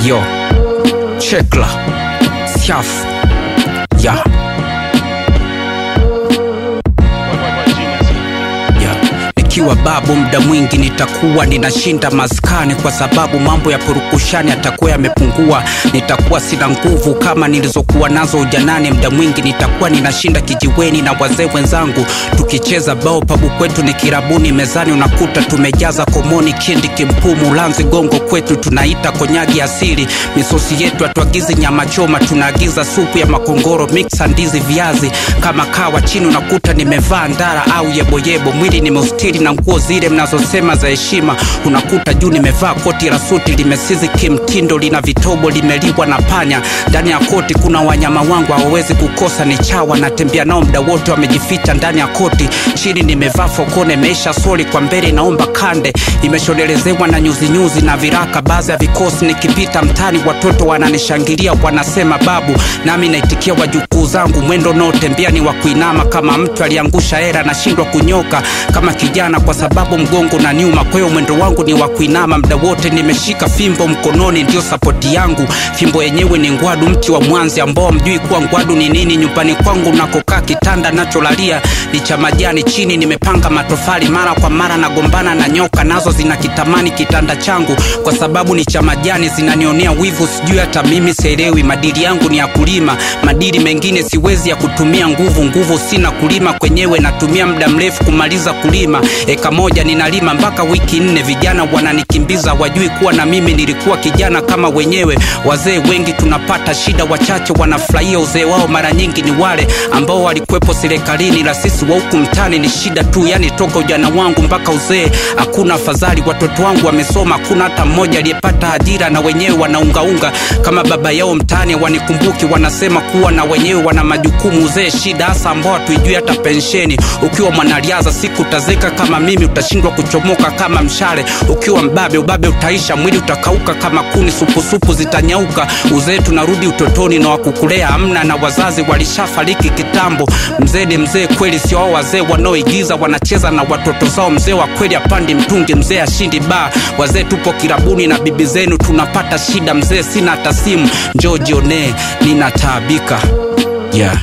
Ayo, Chekla, Siaf, yeah. Nikiwa babu muda mwingi nitakuwa ninashinda maskani, kwa sababu mambo ya purukushani yatakuwa yamepungua. Nitakuwa sina nguvu kama nilizokuwa nazo ujanani. Muda mwingi nitakuwa ninashinda kijiweni na wazee wenzangu, tukicheza bao pabu kwetu ni kirabuni. Mezani unakuta tumejaza komoni, kindi, kimpumu, lanzi, gongo kwetu tunaita konyagi asili. Misosi yetu atuagizi nyama choma, tunaagiza supu ya makongoro, mixa, ndizi, viazi kama kawa. Chini unakuta nimevaa ndara au yeboyebo, mwili nimeustiri na nguo zile mnazosema za heshima. Unakuta juu nimevaa koti la suti limesizi kimtindo, lina vitobo, limeliwa na panya. Ndani ya koti kuna wanyama wangu hawawezi kukosa, ni chawa, natembea nao muda wote wamejificha ndani ya koti. Chini nimevaa fokone, meisha soli kwa mbele naomba kande, imeshonelezewa na nyuzi na viraka. Baadhi ya vikosi nikipita mtani watoto wananishangilia, wanasema babu, nami naitikia wajukuu zangu. Mwendo nao tembea ni wa kuinama, kama mtu aliangusha hera nashindwa kunyoka kama kijana, kwa sababu mgongo na nyuma. Kwa hiyo mwendo wangu ni wa kuinama muda wote. Nimeshika fimbo mkononi, ndio sapoti yangu. Fimbo yenyewe ni ngwadu, mti wa mwanzi ambao mjui kuwa ngwadu ni nini. Nyumbani kwangu nakokaa kitanda nacholalia ni cha majani. Chini nimepanga matofali, mara kwa mara nagombana na nyoka, nazo zinakitamani kitanda changu kwa sababu ni cha majani. Zinanionea wivu, sijui hata mimi sielewi. Madili yangu ni ya kulima, madili mengine siwezi ya kutumia nguvu sina. Kulima kwenyewe natumia muda mrefu kumaliza kulima. Eka moja ninalima mpaka wiki 4. Vijana wananikimbiza, wajui kuwa na mimi nilikuwa kijana kama wenyewe. Wazee wengi tunapata shida, wachache wanafurahia uzee wao. Mara nyingi ni wale ambao walikuwepo serikalini, la sisi wa huku mtani ni shida tu. Yani toka ujana wangu mpaka uzee hakuna afadhali. Watoto wangu wamesoma, hakuna hata mmoja aliyepata ajira, na wenyewe wanaungaunga kama baba yao mtani. Wanikumbuki, wanasema kuwa na wenyewe wana majukumu. Uzee shida hasa ambao hatuijui hata pensheni. Ukiwa mwanariadha siku utazeka kama mimi, utashindwa kuchomoka kama mshale. Ukiwa mbabe ubabe utaisha, mwili utakauka kama kuni, supu zitanyauka. Uzee tunarudi utotoni na wakukulea amna, na wazazi walishafariki kitambo. Mzee ni mzee kweli, sio hao wazee wanaoigiza wanacheza na watoto zao. Mzee wa kweli apandi mtungi, mzee ashindi ba. Wazee tupo kirabuni na bibi zenu tunapata shida. Mzee sina hata simu, njoo jione ninataabika, yeah.